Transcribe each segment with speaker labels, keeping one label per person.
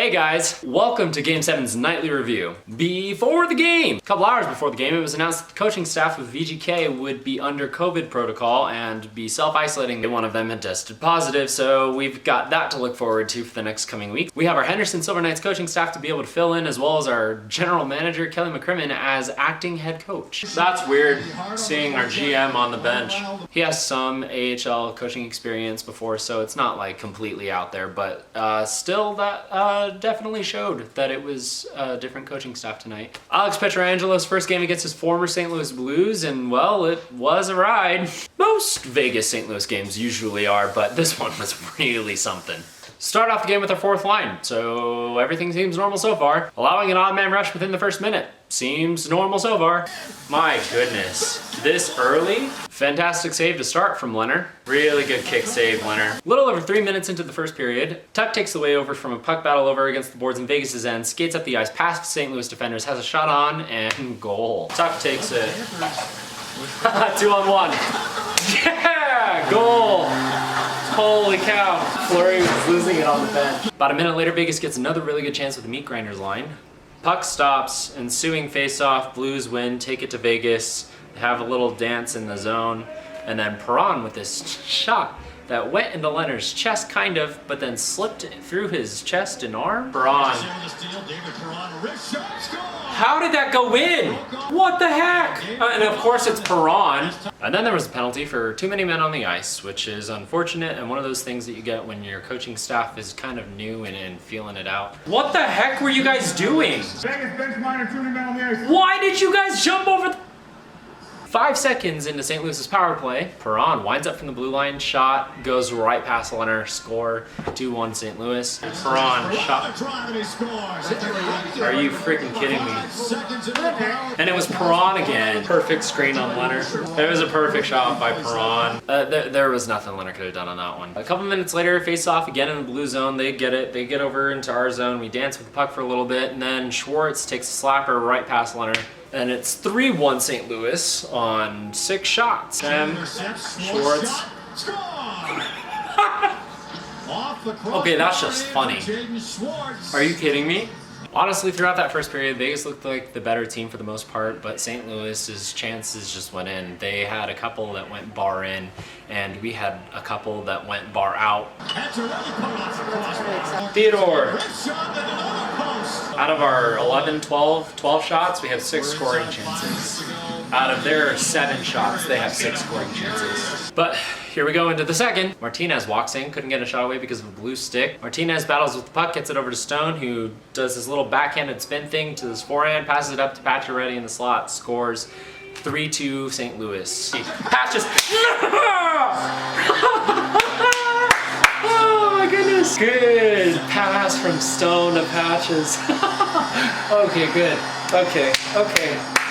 Speaker 1: Hey guys, welcome to Game 7's nightly review. Before the game, a couple hours before the game, it was announced that the coaching staff of VGK would be under COVID protocol and be self-isolating. One of them had tested positive, so we've got that to look forward to for the next coming week. We have our Henderson Silver Knights coaching staff to be able to fill in, as well as our general manager, Kelly McCrimmon, as acting head coach. That's weird, seeing our GM on the bench. He has some AHL coaching experience before, so it's not like completely out there, but still that definitely showed that it was a different coaching staff tonight. Alex Pietrangelo's first game against his former St. Louis Blues, and well, it was a ride. Most Vegas St. Louis games usually are, but this one was really something. Start off the game with our fourth line, so everything seems normal so far. Allowing an odd man rush within the first minute. Seems normal so far. My goodness, this early? Fantastic save to start from Leonard. Really good kick save, Leonard. A little over 3 minutes into the first period, Tuck takes the way over from a puck battle over against the boards in Vegas' end, skates up the ice past St. Louis defenders, has a shot on, and goal. Tuck takes it. 2-on-1. Yeah, goal. Holy cow. Fleury was losing it on the bench. About a minute later, Vegas gets another really good chance with the meat grinders line. Puck stops, ensuing face-off, Blues win, take it to Vegas, have a little dance in the zone, and then Perron with this shot that went into Leonard's chest, kind of, but then slipped through his chest and arm. Perron. How did that go in? What the heck? And of course it's Perron. And then there was a penalty for too many men on the ice, which is unfortunate and one of those things that you get when your coaching staff is kind of new and feeling it out. What the heck were you guys doing? Why did you guys jump over the 5 seconds into St. Louis's power play, Perron winds up from the blue line, shot, goes right past Leonard, score, 2-1 St. Louis. Perron shot. Are you freaking kidding me? And it was Perron again. Perfect screen on Leonard. It was a perfect shot by Perron. There was nothing Leonard could have done on that one. A couple minutes later, face off again in the blue zone. They get it. They get over into our zone. We dance with the puck for a little bit, and then Schwartz takes a slapper right past Leonard. And it's 3-1 St. Louis on 6 shots. Schwartz. Okay, that's just funny. Are you kidding me? Honestly, throughout that first period, Vegas looked like the better team for the most part, but St. Louis's chances just went in. They had a couple that went bar in, and we had a couple that went bar out. Theodore. Out of our 12 shots, we have 6 scoring chances. Out of their 7 shots, they have 6 scoring chances. But here we go into the second. Martinez walks in, couldn't get a shot away because of a blue stick. Martinez battles with the puck, gets it over to Stone, who does this little backhanded spin thing to his forehand, passes it up to Pacioretty in the slot, scores 3-2 St. Louis. Patches. Oh my goodness. Good pass from Stone to Patches. Okay, good. Okay.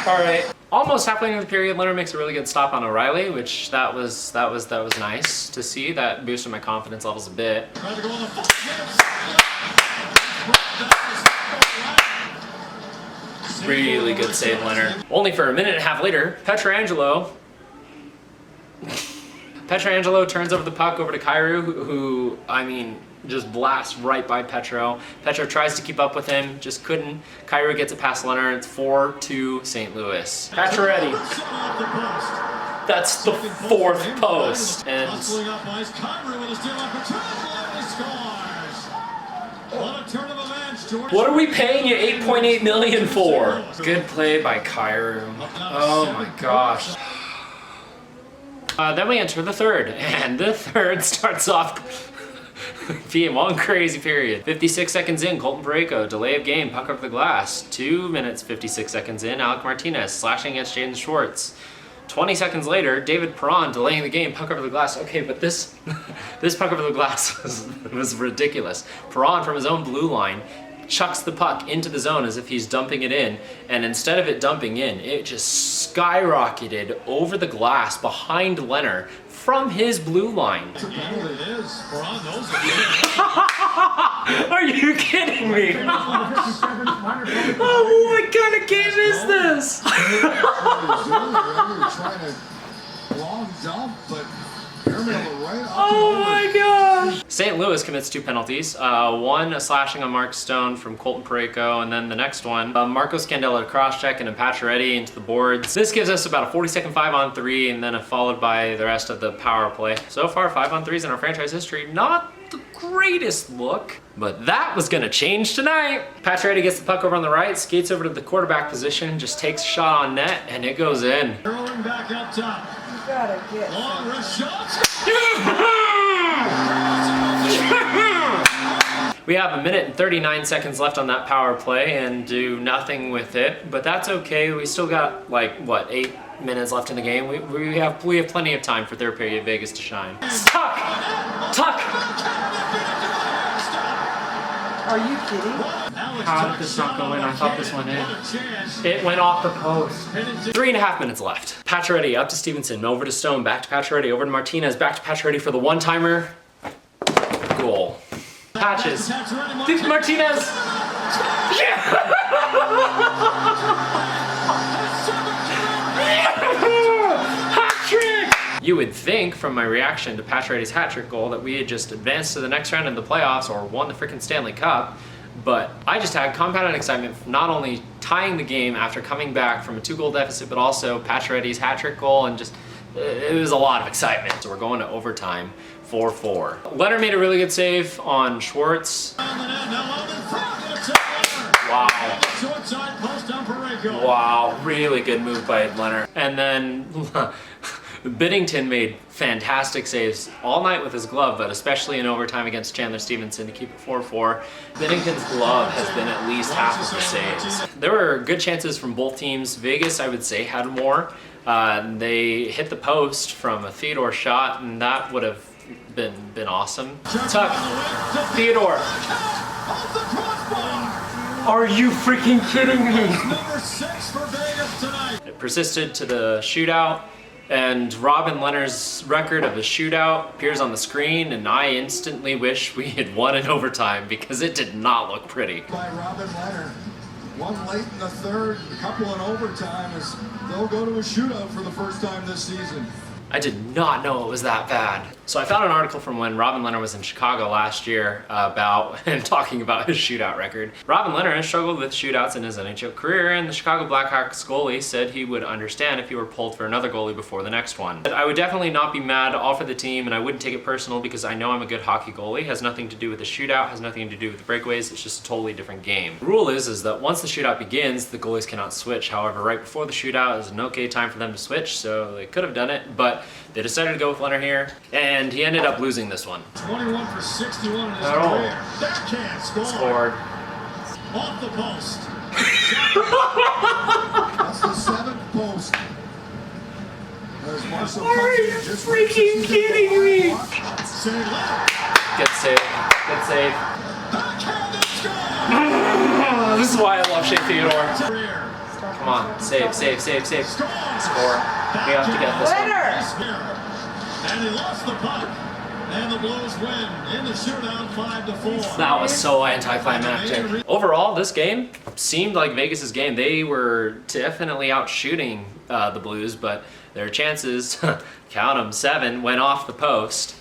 Speaker 1: All right. Almost halfway into the period, Leonard makes a really good stop on O'Reilly, which that was nice to see. That boosted my confidence levels a bit. Really good save, Leonard. Only for a minute and a half later, Pietrangelo turns over the puck over to Kyrou, who I mean, just blasts right by Petro. Petro tries to keep up with him, just couldn't. Kyrou gets it past Leonard. It's 4-2 St. Louis. Pacioretty. That's the 4th post. And what are we paying you $8.8 million for? Good play by Kyrou. Oh my gosh. Then we enter the third, and the third starts off being one crazy period. 56 seconds in, Colton Parayko, delay of game, puck over the glass. 2 minutes, 56 seconds in, Alec Martinez slashing against Jaden Schwartz. 20 seconds later, David Perron delaying the game, puck over the glass. Okay, but this puck over the glass was ridiculous. Perron from his own blue line chucks the puck into the zone as if he's dumping it in, and instead of it dumping in, it just skyrocketed over the glass behind Leonard from his blue line. Are you kidding me? Oh, what kind of game is this? Oh my gosh! St. Louis commits 2 penalties. One, a slashing on Mark Stone from Colton Parayko, and then the next one, Marco Scandella to cross-check and a Pacioretty into the boards. This gives us about a 40-second 5-on-3, and then followed by the rest of the power play. So far, 5-on-3s in our franchise history, not the greatest look, but that was gonna change tonight. Pacioretty gets the puck over on the right, skates over to the quarterback position, just takes a shot on net, and it goes in.
Speaker 2: Throwing back up top.
Speaker 3: You gotta get
Speaker 2: Long wrist shots.
Speaker 1: We have 1 minute and 39 seconds left on that power play and do nothing with it, but that's okay. We still got like, what, 8 minutes left in the game. We have plenty of time for third period Vegas to shine. Tuck! Tuck!
Speaker 3: Are you kidding?
Speaker 1: How did this not go in? I thought this went in. It went off the post. 3.5 minutes left. Pacioretty up to Stevenson, over to Stone, back to Pacioretty, over to Martinez, back to Pacioretty for the one-timer. Goal. Patches. Martinez! Yeah! Hat-trick! You would think from my reaction to Pacioretty's hat-trick goal that we had just advanced to the next round in the playoffs or won the freaking Stanley Cup, but I just had compounded excitement from not only tying the game after coming back from a 2-goal deficit, but also Pacioretty's hat-trick goal, and just, it was a lot of excitement. So we're going to overtime, 4-4. Leonard made a really good save on Schwartz. Wow. Wow, really good move by Leonard. And then Biddington made fantastic saves all night with his glove, but especially in overtime against Chandler Stevenson to keep it 4-4. Biddington's glove has been at least half of the saves. There were good chances from both teams. Vegas, I would say, had more. They hit the post from a Theodore shot, and that would have been awesome. Tuck, Theodore. Are you freaking kidding me? It persisted to the shootout, and Robin Leonard's record of a shootout appears on the screen, and I instantly wish we had won in overtime because it did not look pretty.
Speaker 2: By Robin Leonard. One late in the third, a couple in overtime as they'll go to a shootout for the first time this season.
Speaker 1: I did not know it was that bad. So I found an article from when Robin Leonard was in Chicago last year about and talking about his shootout record. Robin Leonard has struggled with shootouts in his NHL career, and the Chicago Blackhawks goalie said he would understand if he were pulled for another goalie before the next one. But I would definitely not be mad, all for the team, and I wouldn't take it personal because I know I'm a good hockey goalie. It has nothing to do with the shootout, has nothing to do with the breakaways, it's just a totally different game. The rule is that once the shootout begins, the goalies cannot switch. However, right before the shootout is an okay time for them to switch, so they could have done it, but they decided to go with Leonard here, and he ended up losing this one.
Speaker 2: 21 for 61 in his career. Backhand scored. Off the post. That's the 7th post.
Speaker 3: Are you freaking kidding me?
Speaker 1: Good save. Good save. This is why I love Shea Theodore. Come on, save. Score. We have to get this one.
Speaker 2: And he lost the puck. And the Blues win in the shootout 5-4.
Speaker 1: That was so anticlimactic. Overall, this game seemed like Vegas' game. They were definitely out shooting the Blues, but their chances, count them, 7, went off the post.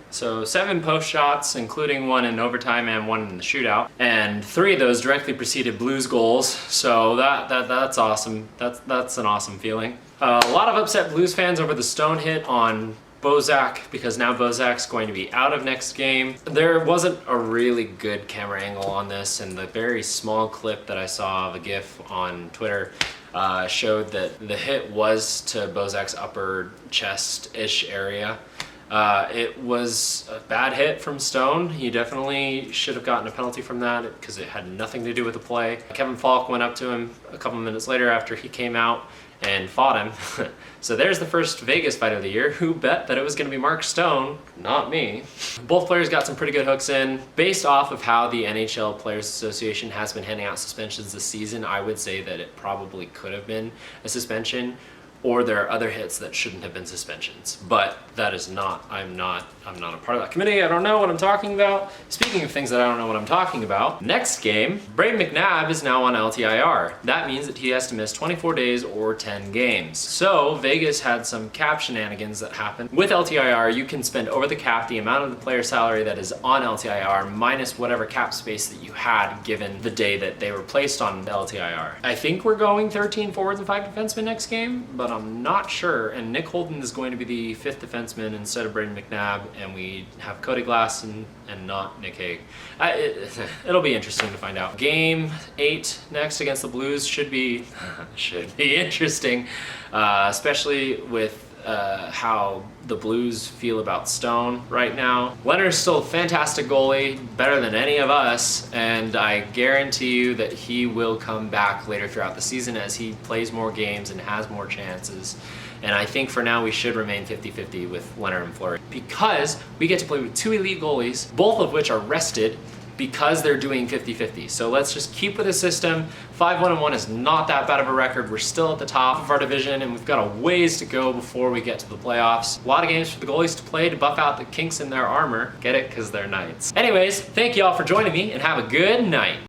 Speaker 1: So 7 post shots, including one in overtime and one in the shootout, and 3 of those directly preceded Blues goals. So that's awesome. That's an awesome feeling. A lot of upset Blues fans over the Stone hit on Bozak, because now Bozak's going to be out of next game. There wasn't a really good camera angle on this, and the very small clip that I saw of a GIF on Twitter showed that the hit was to Bozak's upper chest-ish area. It was a bad hit from Stone. He definitely should have gotten a penalty from that because it had nothing to do with the play. Kevin Falk went up to him a couple minutes later after he came out and fought him. So there's the first Vegas fight of the year. Who bet that it was going to be Mark Stone? Not me. Both players got some pretty good hooks in. Based off of how the NHL Players Association has been handing out suspensions this season, I would say that it probably could have been a suspension. or there are other hits that shouldn't have been suspensions. But that is not, I'm not a part of that committee. I don't know what I'm talking about. Speaking of things that I don't know what I'm talking about, next game, Braden McNabb is now on LTIR. That means that he has to miss 24 days or 10 games. So Vegas had some cap shenanigans that happened. With LTIR, you can spend over the cap the amount of the player salary that is on LTIR minus whatever cap space that you had given the day that they were placed on LTIR. I think we're going 13 forwards and 5 defensemen next game, but I'm not sure. And Nick Holden is going to be the 5th defenseman instead of Braden McNabb, and we have Cody Glass and not Nick Hague. It'll be interesting to find out. Game 8 next against the Blues should be interesting, especially with how the Blues feel about Stone right now. Leonard's still a fantastic goalie, better than any of us, and I guarantee you that he will come back later throughout the season as he plays more games and has more chances. And I think for now we should remain 50-50 with Leonard and Fleury because we get to play with 2 elite goalies, both of which are rested because they're doing 50-50. So let's just keep with the system. 5-1-1 is not that bad of a record. We're still at the top of our division and we've got a ways to go before we get to the playoffs. A lot of games for the goalies to play to buff out the kinks in their armor. Get it? Because they're knights. Anyways, thank you all for joining me and have a good night.